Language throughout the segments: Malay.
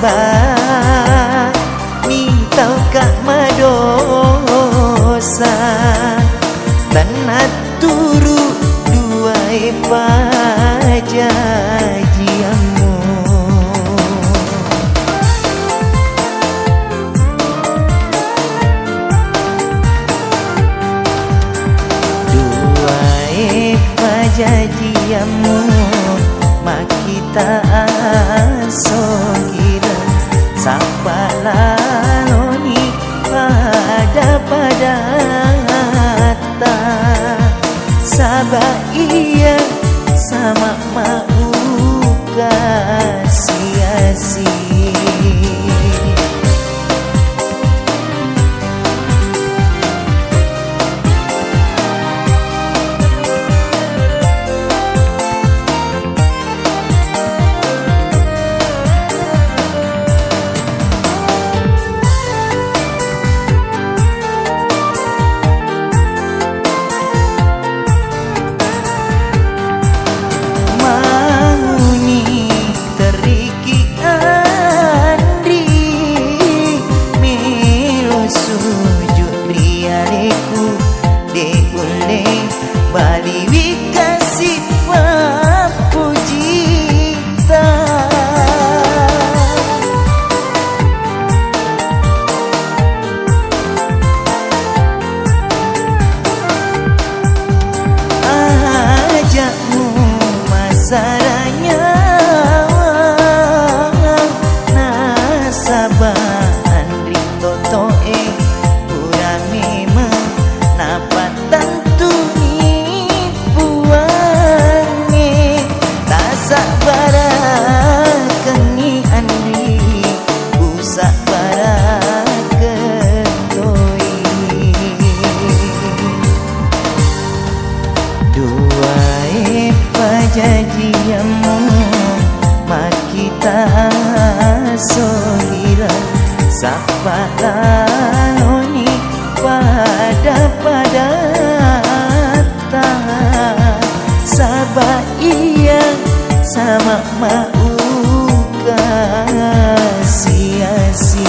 sabar mintau kak madosa tanah turu duai pajajiamu duai pajajiamu makita asogira sapalaloni pada hata sabah iya sama mau kasih-kasih Bali wikasi papujita ajakmu masaranya nasabah Andri Totoe urami menapat tentu barakengi Andri usak baraketoi duai pajajiamu makita sohira sapalaloni pada sabah iya sama mau kasih-kasih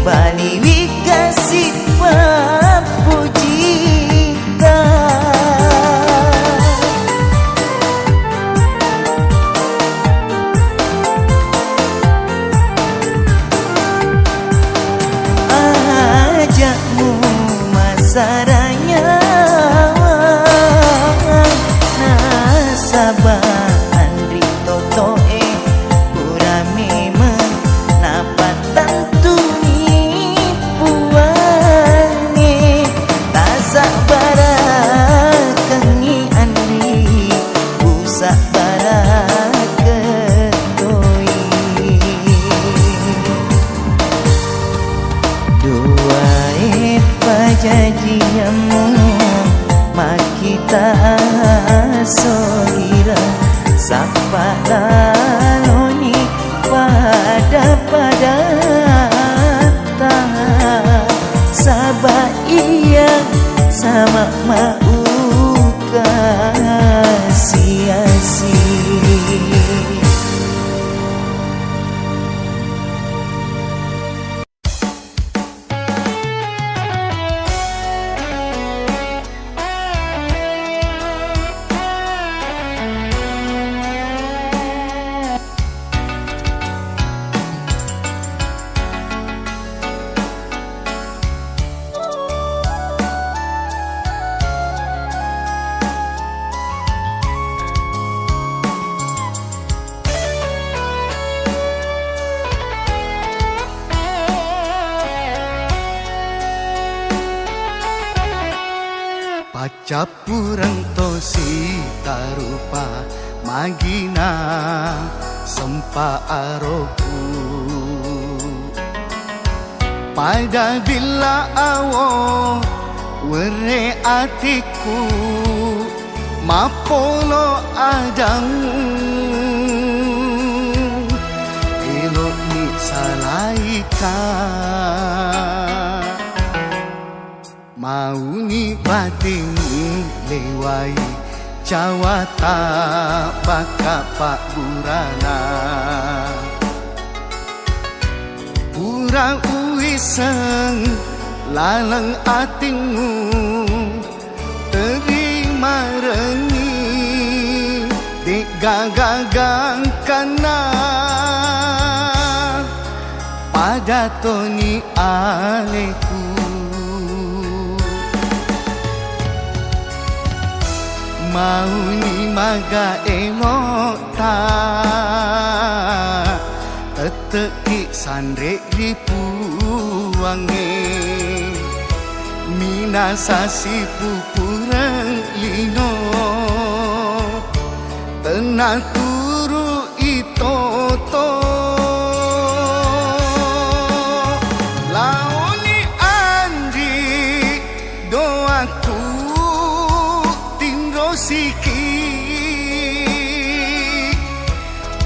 Bali wikasi papujita ajakmu masaranya nasabah Andri Totoe urami menapat tentu barakengi Andri usak baraketoi duai pajajiamu makita sohira sapalaloni pada sabah iya sama mau kasih-kasih Pacapurang tosi tarupa magina sempa aroku pada bila awo were atiku mapolo adamu elok ni salaika mau ni batinu lewai cawata baka pak burana pura uiseng lalang atingu terima rengi dek gagagang kana pada toni aleku mau ni maga elok ta teteki sandrek ripuange minasasi pupurang lino tenaturu itoto laoni andi doaku siki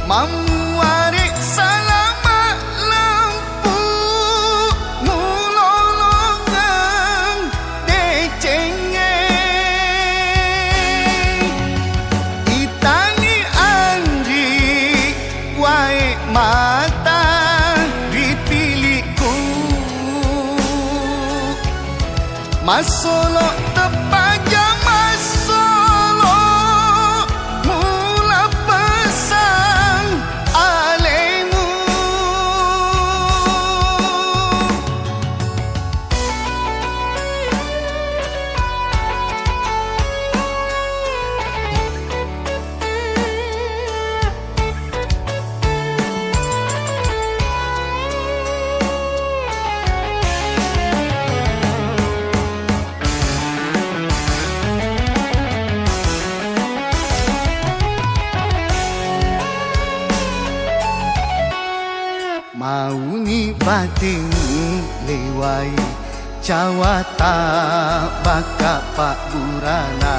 mamuare salama lampu mulolongang decenge itani andi wae mata dipiliku masolo tepaja mau ni batinu lewai cawata baka pak burana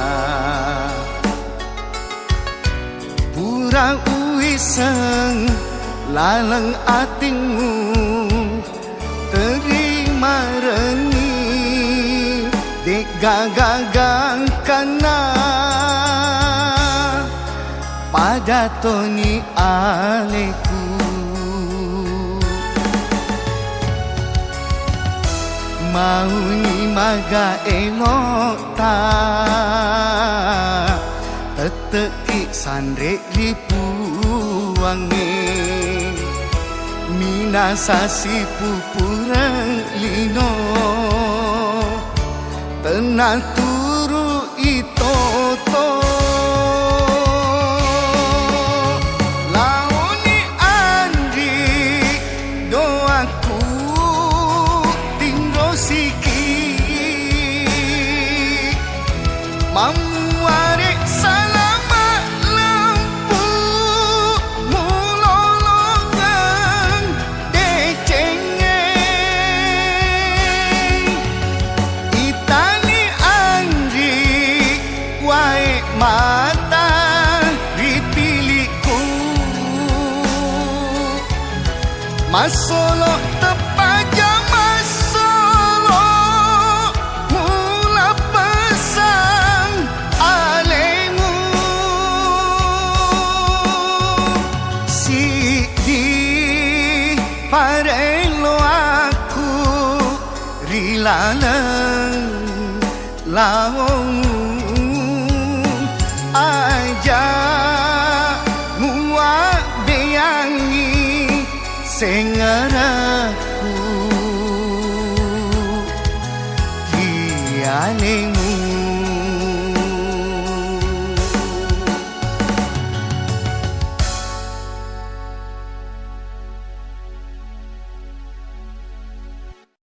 pura uiseng lalang atingu terima rengi dek gagagang kana pada toni aleku mau ni maga elok ta teteki sandrek ripuange minasasi pupurang lino tenaturu itoto laoni andi doaku siki mamuare salama lampu mulolongang decenge itani andi wae mata dipiliku masolo tepaja parelo aku rilalang lawong aja muak beyangi sengara